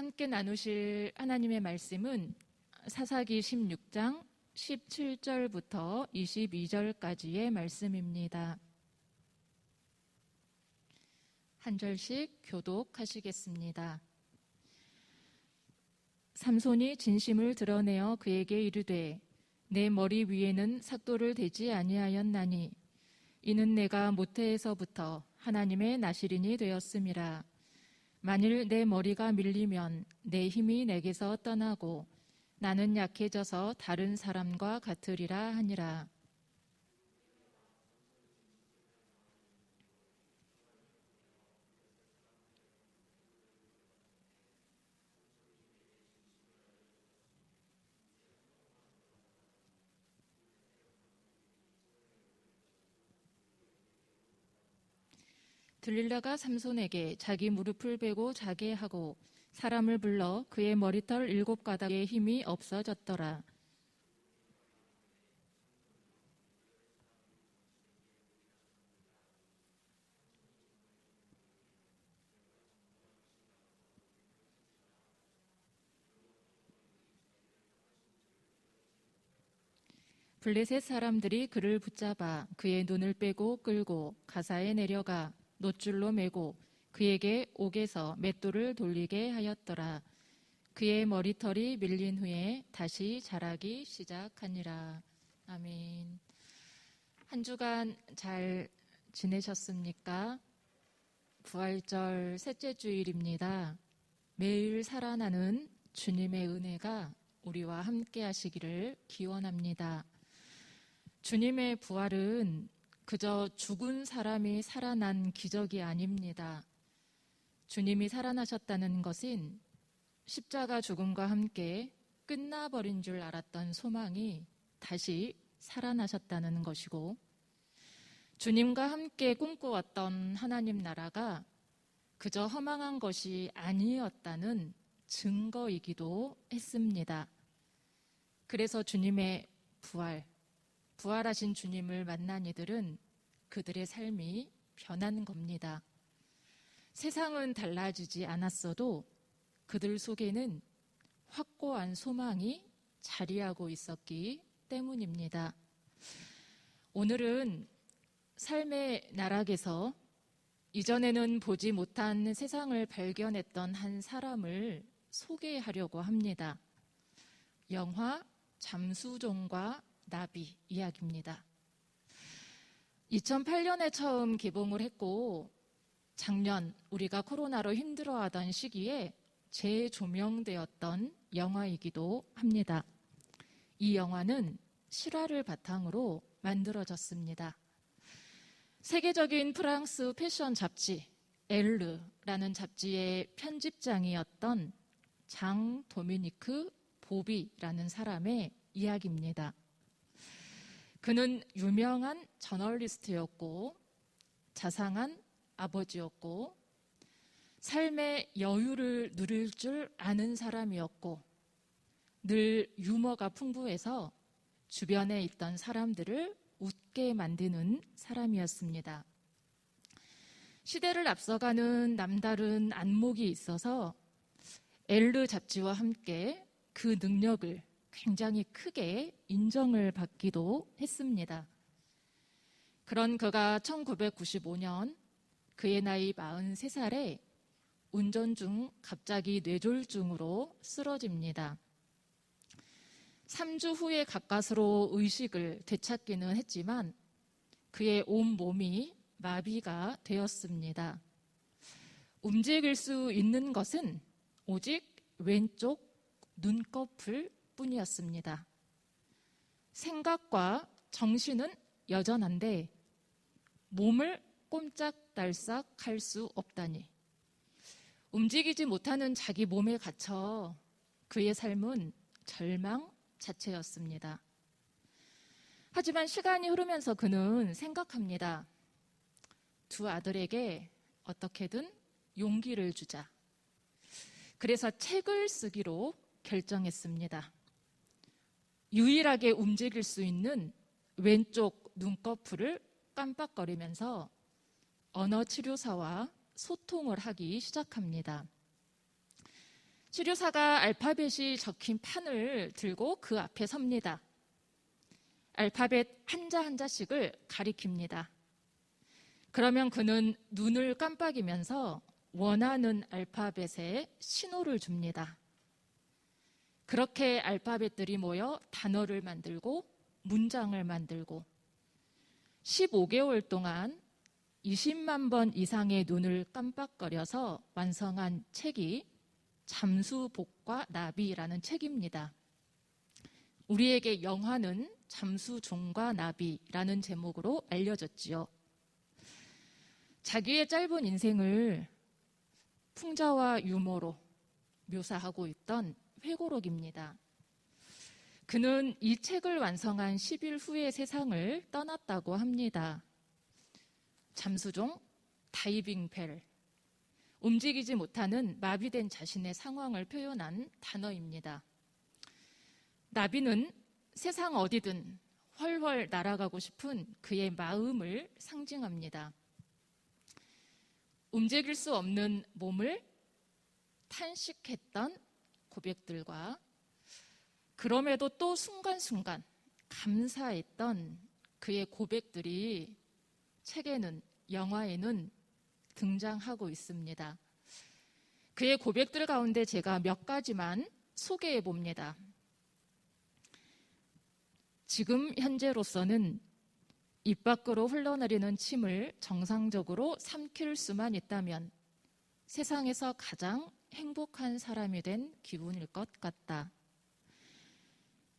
함께 나누실 하나님의 말씀은 사사기 16장 17절부터 22절까지의 말씀입니다. 한 절씩 교독하시겠습니다. 삼손이 진심을 드러내어 그에게 이르되 내 머리 위에는 삭도를 대지 아니하였나니 이는 내가 모태에서부터 하나님의 나실인이 되었음이라. 만일 내 머리가 밀리면 내 힘이 내게서 떠나고 나는 약해져서 다른 사람과 같으리라 하니라. 들릴라가 삼손에게 자기 무릎을 베고 자게 하고 사람을 불러 그의 머리털 7가닥에 힘이 없어졌더라. 블레셋 사람들이 그를 붙잡아 그의 눈을 빼고 끌고 가사에 내려가 놋줄로 매고 그에게 옥에서 맷돌을 돌리게 하였더라. 그의 머리털이 밀린 후에 다시 자라기 시작하니라. 아멘. 한 주간 잘 지내셨습니까? 부활절 셋째 주일입니다. 매일 살아나는 주님의 은혜가 우리와 함께 하시기를 기원합니다. 주님의 부활은 그저 죽은 사람이 살아난 기적이 아닙니다. 주님이 살아나셨다는 것은 십자가 죽음과 함께 끝나버린 줄 알았던 소망이 다시 살아나셨다는 것이고, 주님과 함께 꿈꾸었던 하나님 나라가 그저 허망한 것이 아니었다는 증거이기도 했습니다. 그래서 주님의 부활하신 주님을 만난 이들은 그들의 삶이 변한 겁니다. 세상은 달라지지 않았어도 그들 속에는 확고한 소망이 자리하고 있었기 때문입니다. 오늘은 삶의 나락에서 이전에는 보지 못한 세상을 발견했던 한 사람을 소개하려고 합니다. 영화 잠수종과 나비 이야기입니다. 2008년에 처음 개봉을 했고 작년 우리가 코로나로 힘들어하던 시기에 재조명되었던 영화이기도 합니다. 이 영화는 실화를 바탕으로 만들어졌습니다. 세계적인 프랑스 패션 잡지 엘르라는 잡지의 편집장이었던 장 도미니크 보비라는 사람의 이야기입니다. 그는 유명한 저널리스트였고 자상한 아버지였고 삶의 여유를 누릴 줄 아는 사람이었고 늘 유머가 풍부해서 주변에 있던 사람들을 웃게 만드는 사람이었습니다. 시대를 앞서가는 남다른 안목이 있어서 엘르 잡지와 함께 그 능력을 굉장히 크게 인정을 받기도 했습니다. 그런 그가 1995년 그의 나이 43살에 운전 중 갑자기 뇌졸중으로 쓰러집니다. 3주 후에 가까스로 의식을 되찾기는 했지만 그의 온 몸이 마비가 되었습니다. 움직일 수 있는 것은 오직 왼쪽 눈꺼풀 뿐이었습니다. 생각과 정신은 여전한데 몸을 꼼짝달싹 할 수 없다니. 움직이지 못하는 자기 몸에 갇혀 그의 삶은 절망 자체였습니다. 하지만 시간이 흐르면서 그는 생각합니다. 두 아들에게 어떻게든 용기를 주자. 그래서 책을 쓰기로 결정했습니다. 유일하게 움직일 수 있는 왼쪽 눈꺼풀을 깜빡거리면서 언어치료사와 소통을 하기 시작합니다. 수료사가 알파벳이 적힌 판을 들고 그 앞에 섭니다. 알파벳 한자 한자씩을 가리킵니다. 그러면 그는 눈을 깜빡이면서 원하는 알파벳에 신호를 줍니다. 그렇게 알파벳들이 모여 단어를 만들고 문장을 만들고 15개월 동안 20만 번 이상의 눈을 깜빡거려서 완성한 책이 잠수복과 나비라는 책입니다. 우리에게 영화는 잠수종과 나비라는 제목으로 알려졌지요. 자기의 짧은 인생을 풍자와 유머로 묘사하고 있던 회고록입니다. 그는 이 책을 완성한 10일 후에 세상을 떠났다고 합니다. 잠수종, 다이빙벨, 움직이지 못하는 마비된 자신의 상황을 표현한 단어입니다. 나비는 세상 어디든 훨훨 날아가고 싶은 그의 마음을 상징합니다. 움직일 수 없는 몸을 탄식했던 고백들과 그럼에도 또 순간순간 감사했던 그의 고백들이 책에는, 영화에는 등장하고 있습니다. 그의 고백들 가운데 제가 몇 가지만 소개해 봅니다. 지금 현재로서는 입 밖으로 흘러내리는 침을 정상적으로 삼킬 수만 있다면 세상에서 가장 행복한 사람이 된 기분일 것 같다.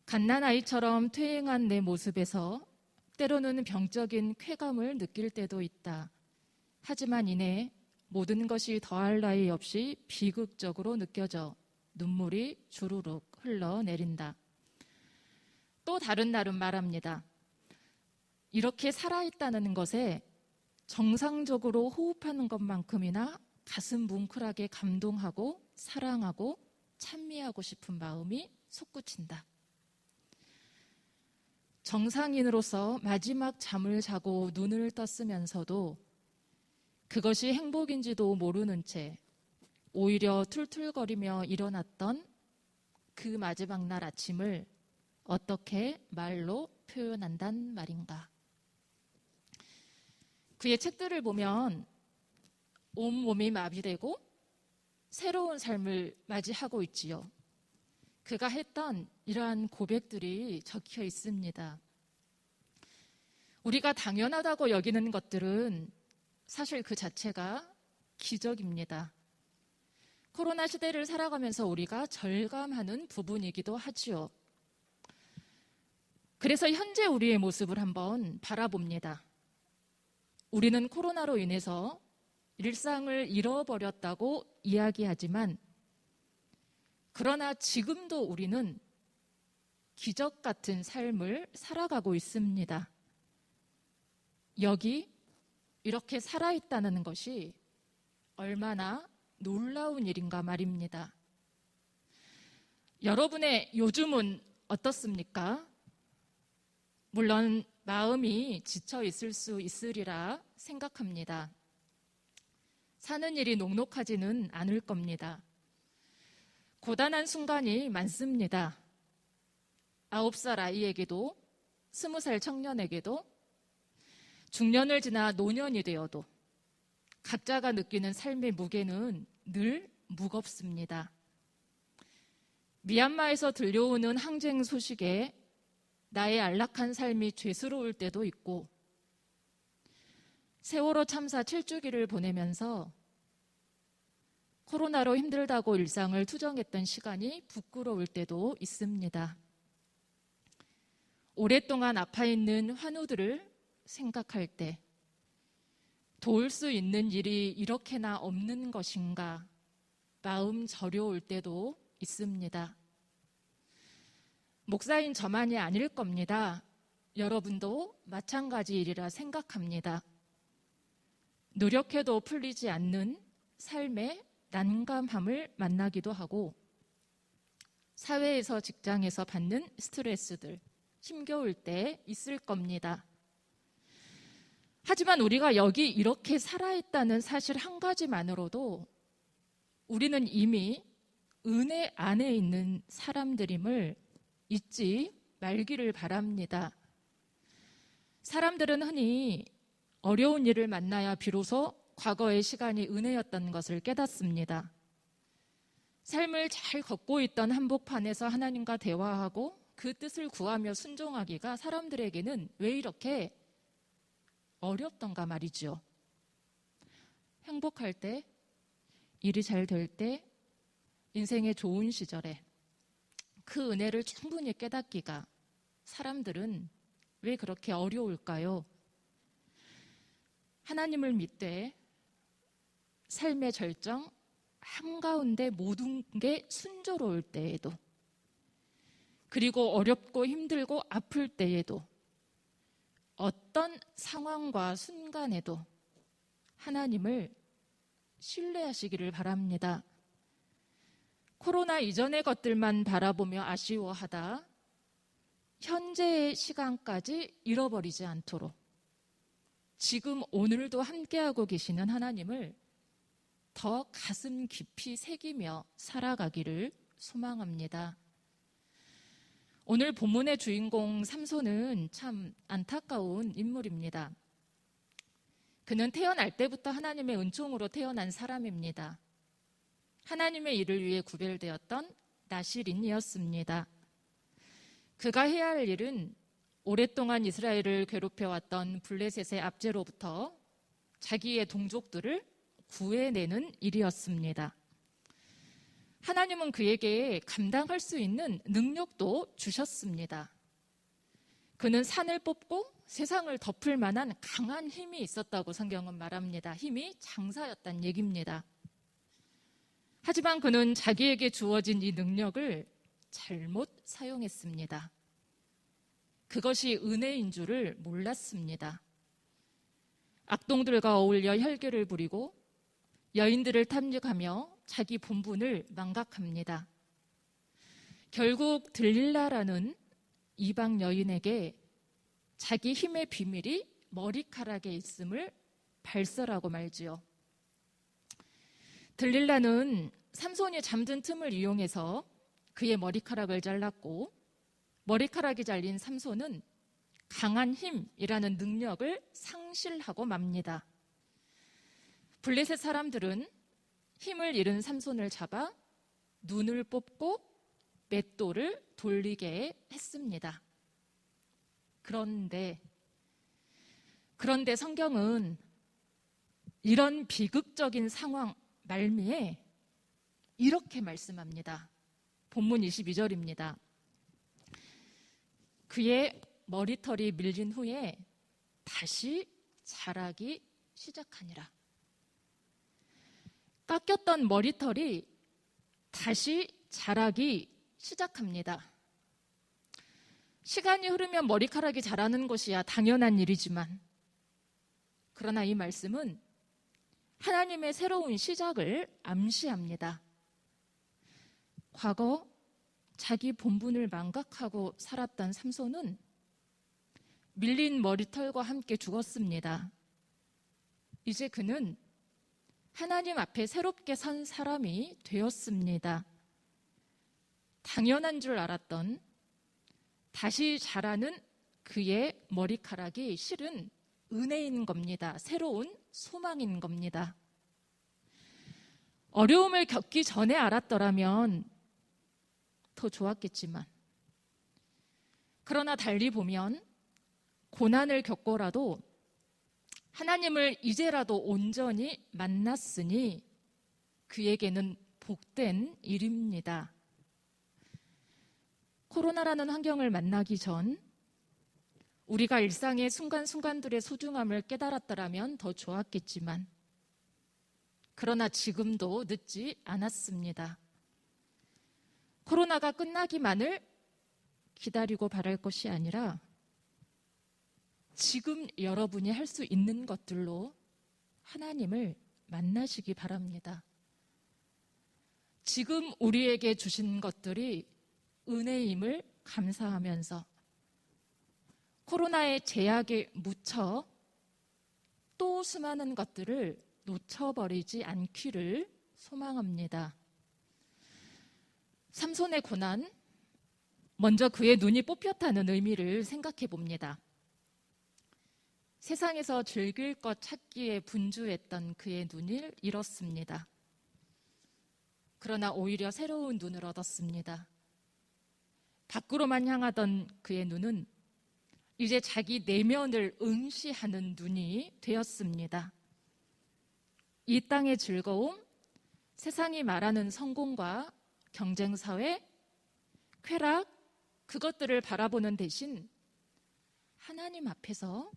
갓난아이처럼 퇴행한 내 모습에서 때로는 병적인 쾌감을 느낄 때도 있다. 하지만 이내 모든 것이 더할 나위 없이 비극적으로 느껴져 눈물이 주르륵 흘러내린다. 또 다른 날은 말합니다. 이렇게 살아있다는 것에 정상적으로 호흡하는 것만큼이나 가슴 뭉클하게 감동하고 사랑하고 찬미하고 싶은 마음이 솟구친다. 정상인으로서 마지막 잠을 자고 눈을 떴으면서도 그것이 행복인지도 모르는 채 오히려 툴툴거리며 일어났던 그 마지막 날 아침을 어떻게 말로 표현한단 말인가. 그의 책들을 보면 온몸이 마비되고 새로운 삶을 맞이하고 있지요. 그가 했던 이러한 고백들이 적혀 있습니다. 우리가 당연하다고 여기는 것들은 사실 그 자체가 기적입니다. 코로나 시대를 살아가면서 우리가 절감하는 부분이기도 하지요. 그래서 현재 우리의 모습을 한번 바라봅니다. 우리는 코로나로 인해서 일상을 잃어버렸다고 이야기하지만 그러나 지금도 우리는 기적 같은 삶을 살아가고 있습니다. 여기 이렇게 살아있다는 것이 얼마나 놀라운 일인가 말입니다. 여러분의 요즘은 어떻습니까? 물론 마음이 지쳐 있을 수 있으리라 생각합니다. 사는 일이 녹록하지는 않을 겁니다. 고단한 순간이 많습니다. 9살 아이에게도 20살 청년에게도 중년을 지나 노년이 되어도 각자가 느끼는 삶의 무게는 늘 무겁습니다. 미얀마에서 들려오는 항쟁 소식에 나의 안락한 삶이 죄스러울 때도 있고 세월호 참사 7주기를 보내면서 코로나로 힘들다고 일상을 투정했던 시간이 부끄러울 때도 있습니다. 오랫동안 아파있는 환우들을 생각할 때 도울 수 있는 일이 이렇게나 없는 것인가 마음 저려올 때도 있습니다. 목사인 저만이 아닐 겁니다. 여러분도 마찬가지 일이라 생각합니다. 노력해도 풀리지 않는 삶의 난감함을 만나기도 하고 사회에서 직장에서 받는 스트레스들 힘겨울 때 있을 겁니다. 하지만 우리가 여기 이렇게 살아있다는 사실 한 가지만으로도 우리는 이미 은혜 안에 있는 사람들임을 잊지 말기를 바랍니다. 사람들은 흔히 어려운 일을 만나야 비로소 과거의 시간이 은혜였던 것을 깨닫습니다. 삶을 잘 걷고 있던 한복판에서 하나님과 대화하고 그 뜻을 구하며 순종하기가 사람들에게는 왜 이렇게 어렵던가 말이죠. 행복할 때, 일이 잘 될 때, 인생의 좋은 시절에 그 은혜를 충분히 깨닫기가 사람들은 왜 그렇게 어려울까요? 하나님을 믿되 삶의 절정 한가운데 모든 게 순조로울 때에도, 그리고 어렵고 힘들고 아플 때에도, 어떤 상황과 순간에도 하나님을 신뢰하시기를 바랍니다. 코로나 이전의 것들만 바라보며 아쉬워하다 현재의 시간까지 잃어버리지 않도록 지금 오늘도 함께하고 계시는 하나님을 더 가슴 깊이 새기며 살아가기를 소망합니다. 오늘 본문의 주인공 삼손은 참 안타까운 인물입니다. 그는 태어날 때부터 하나님의 은총으로 태어난 사람입니다. 하나님의 일을 위해 구별되었던 나실인이었습니다. 그가 해야 할 일은 오랫동안 이스라엘을 괴롭혀왔던 블레셋의 압제로부터 자기의 동족들을 구해내는 일이었습니다. 하나님은 그에게 감당할 수 있는 능력도 주셨습니다. 그는 산을 뽑고 세상을 덮을 만한 강한 힘이 있었다고 성경은 말합니다. 힘이 장사였단 얘기입니다. 하지만 그는 자기에게 주어진 이 능력을 잘못 사용했습니다. 그것이 은혜인 줄을 몰랐습니다. 악동들과 어울려 혈기를 부리고 여인들을 탐닉하며 자기 본분을 망각합니다. 결국 들릴라라는 이방 여인에게 자기 힘의 비밀이 머리카락에 있음을 발설하고 말지요. 들릴라는 삼손이 잠든 틈을 이용해서 그의 머리카락을 잘랐고, 머리카락이 잘린 삼손은 강한 힘이라는 능력을 상실하고 맙니다. 블레셋 사람들은 힘을 잃은 삼손을 잡아 눈을 뽑고 맷돌을 돌리게 했습니다. 그런데 성경은 이런 비극적인 상황 말미에 이렇게 말씀합니다. 본문 22절입니다. 그의 머리털이 밀린 후에 다시 자라기 시작하니라. 깎였던 머리털이 다시 자라기 시작합니다. 시간이 흐르면 머리카락이 자라는 것이야 당연한 일이지만, 그러나 이 말씀은 하나님의 새로운 시작을 암시합니다. 과거 자기 본분을 망각하고 살았던 삼손은 밀린 머리털과 함께 죽었습니다. 이제 그는 하나님 앞에 새롭게 선 사람이 되었습니다. 당연한 줄 알았던 다시 자라는 그의 머리카락이 실은 은혜인 겁니다. 새로운 소망인 겁니다. 어려움을 겪기 전에 알았더라면 더 좋았겠지만, 그러나 달리 보면 고난을 겪고라도 하나님을 이제라도 온전히 만났으니 그에게는 복된 일입니다. 코로나라는 환경을 만나기 전 우리가 일상의 순간순간들의 소중함을 깨달았더라면 더 좋았겠지만, 그러나 지금도 늦지 않았습니다. 코로나가 끝나기만을 기다리고 바랄 것이 아니라 지금 여러분이 할 수 있는 것들로 하나님을 만나시기 바랍니다. 지금 우리에게 주신 것들이 은혜임을 감사하면서 코로나의 제약에 묻혀 또 수많은 것들을 놓쳐버리지 않기를 소망합니다. 삼손의 고난, 먼저 그의 눈이 뽑혔다는 의미를 생각해 봅니다. 세상에서 즐길 것 찾기에 분주했던 그의 눈을 잃었습니다. 그러나 오히려 새로운 눈을 얻었습니다. 밖으로만 향하던 그의 눈은 이제 자기 내면을 응시하는 눈이 되었습니다. 이 땅의 즐거움, 세상이 말하는 성공과 경쟁사회, 쾌락, 그것들을 바라보는 대신 하나님 앞에서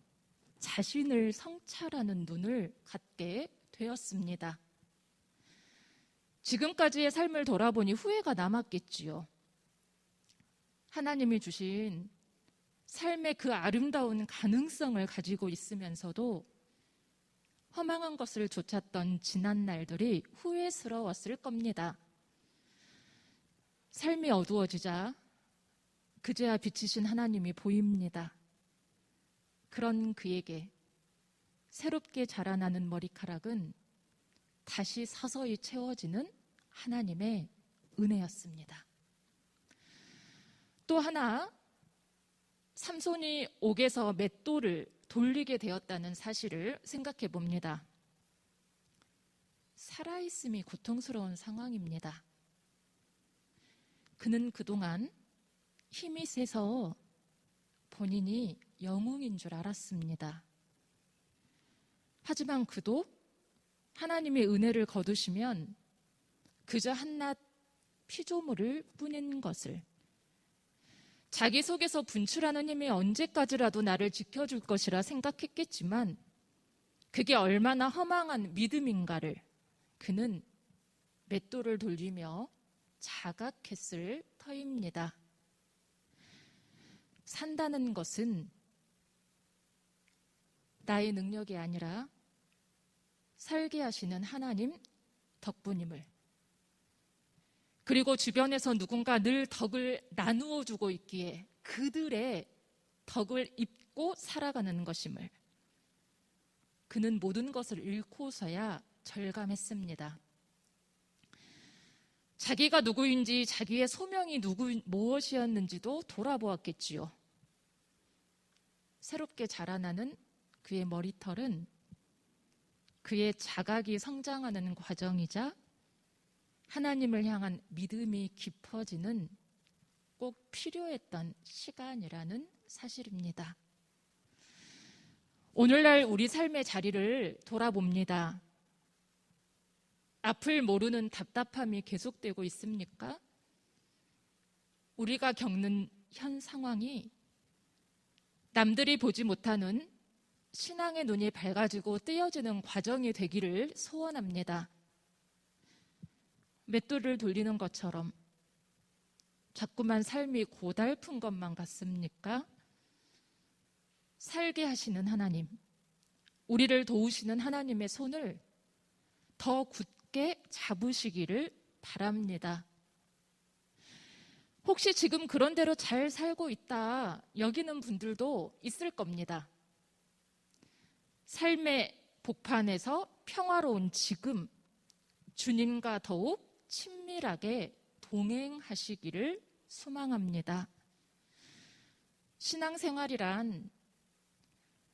자신을 성찰하는 눈을 갖게 되었습니다. 지금까지의 삶을 돌아보니 후회가 남았겠지요. 하나님이 주신 삶의 그 아름다운 가능성을 가지고 있으면서도 허망한 것을 좇았던 지난 날들이 후회스러웠을 겁니다. 삶이 어두워지자 그제야 빛이신 하나님이 보입니다. 그런 그에게 새롭게 자라나는 머리카락은 다시 서서히 채워지는 하나님의 은혜였습니다. 또 하나, 삼손이 옥에서 맷돌을 돌리게 되었다는 사실을 생각해 봅니다. 살아있음이 고통스러운 상황입니다. 그는 그동안 힘이 세서 본인이 영웅인 줄 알았습니다. 하지만 그도 하나님의 은혜를 거두시면 그저 한낱 피조물을 뿐인 것을, 자기 속에서 분출하는 힘이 언제까지라도 나를 지켜줄 것이라 생각했겠지만 그게 얼마나 허망한 믿음인가를 그는 맷돌을 돌리며 자각했을 터입니다. 산다는 것은 나의 능력이 아니라 살게 하시는 하나님 덕분임을, 그리고 주변에서 누군가 늘 덕을 나누어 주고 있기에 그들의 덕을 입고 살아가는 것임을 그는 모든 것을 잃고서야 절감했습니다. 자기가 누구인지, 자기의 소명이 무엇이었는지도 돌아보았겠지요. 새롭게 자라나는 그의 머리털은 그의 자각이 성장하는 과정이자 하나님을 향한 믿음이 깊어지는 꼭 필요했던 시간이라는 사실입니다. 오늘날 우리 삶의 자리를 돌아봅니다. 앞을 모르는 답답함이 계속되고 있습니까? 우리가 겪는 현 상황이 남들이 보지 못하는 신앙의 눈이 밝아지고 떼어지는 과정이 되기를 소원합니다. 맷돌을 돌리는 것처럼 자꾸만 삶이 고달픈 것만 같습니까? 살게 하시는 하나님, 우리를 도우시는 하나님의 손을 더 굳게 잡으시기를 바랍니다. 혹시 지금 그런 대로 잘 살고 있다 여기는 분들도 있을 겁니다. 삶의 복판에서 평화로운 지금 주님과 더욱 친밀하게 동행하시기를 소망합니다. 신앙생활이란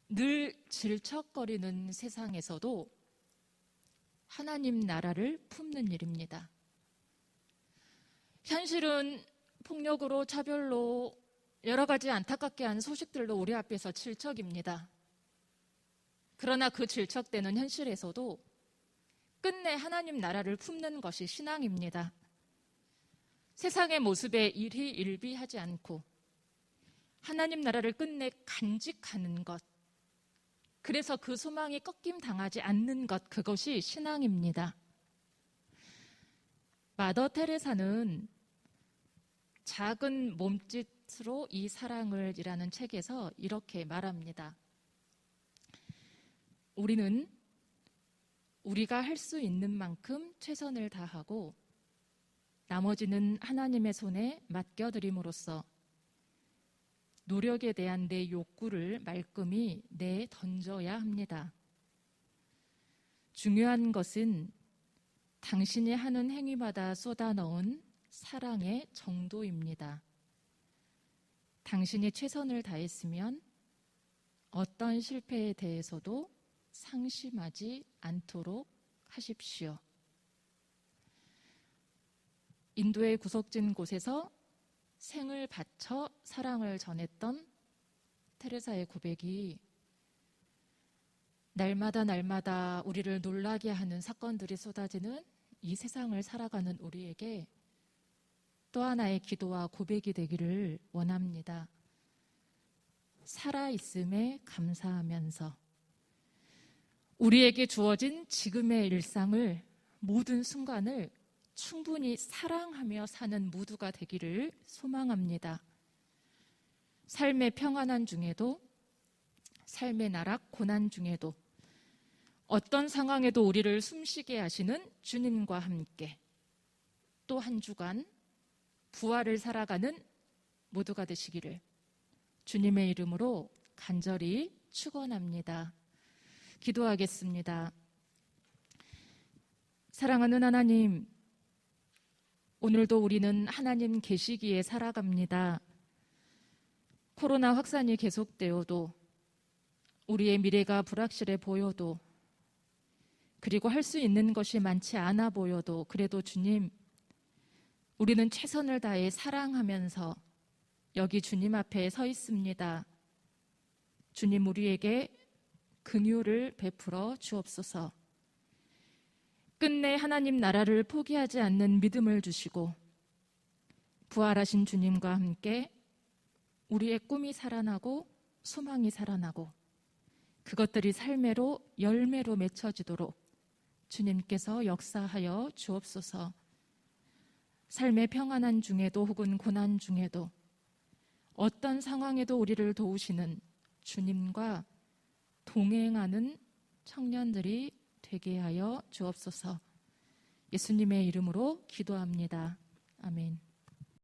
늘 질척거리는 세상에서도 하나님 나라를 품는 일입니다. 현실은 폭력으로, 차별로, 여러 가지 안타깝게 한 소식들로 우리 앞에서 질척입니다. 그러나 그 질척대는 현실에서도 끝내 하나님 나라를 품는 것이 신앙입니다. 세상의 모습에 일희일비하지 않고 하나님 나라를 끝내 간직하는 것, 그래서 그 소망이 꺾임당하지 않는 것, 그것이 신앙입니다. 마더 테레사는 작은 몸짓으로 이 사랑을 이라는 책에서 이렇게 말합니다. 우리는 우리가 할 수 있는 만큼 최선을 다하고 나머지는 하나님의 손에 맡겨드림으로써 노력에 대한 내 욕구를 말끔히 내던져야 합니다. 중요한 것은 당신이 하는 행위마다 쏟아넣은 사랑의 정도입니다. 당신이 최선을 다했으면 어떤 실패에 대해서도 상심하지 않도록 하십시오. 인도의 구석진 곳에서 생을 바쳐 사랑을 전했던 테레사의 고백이 날마다 우리를 놀라게 하는 사건들이 쏟아지는 이 세상을 살아가는 우리에게 또 하나의 기도와 고백이 되기를 원합니다. 살아있음에 감사하면서 우리에게 주어진 지금의 일상을, 모든 순간을 충분히 사랑하며 사는 모두가 되기를 소망합니다. 삶의 평안한 중에도, 삶의 나락 고난 중에도, 어떤 상황에도 우리를 숨쉬게 하시는 주님과 함께 또 한 주간 부활을 살아가는 모두가 되시기를 주님의 이름으로 간절히 축원합니다. 기도하겠습니다. 사랑하는 하나님, 오늘도 우리는 하나님 계시기에 살아갑니다. 코로나 확산이 계속되어도, 우리의 미래가 불확실해 보여도, 그리고 할 수 있는 것이 많지 않아 보여도, 그래도 주님, 우리는 최선을 다해 사랑하면서 여기 주님 앞에 서 있습니다. 주님, 우리에게 긍휼을 베풀어 주옵소서. 끝내 하나님 나라를 포기하지 않는 믿음을 주시고, 부활하신 주님과 함께 우리의 꿈이 살아나고 소망이 살아나고 그것들이 삶으로 열매로 맺혀지도록 주님께서 역사하여 주옵소서. 삶의 평안한 중에도 혹은 고난 중에도 어떤 상황에도 우리를 도우시는 주님과 동행하는 청년들이 되게 하여 주옵소서. 예수님의 이름으로 기도합니다. 아멘.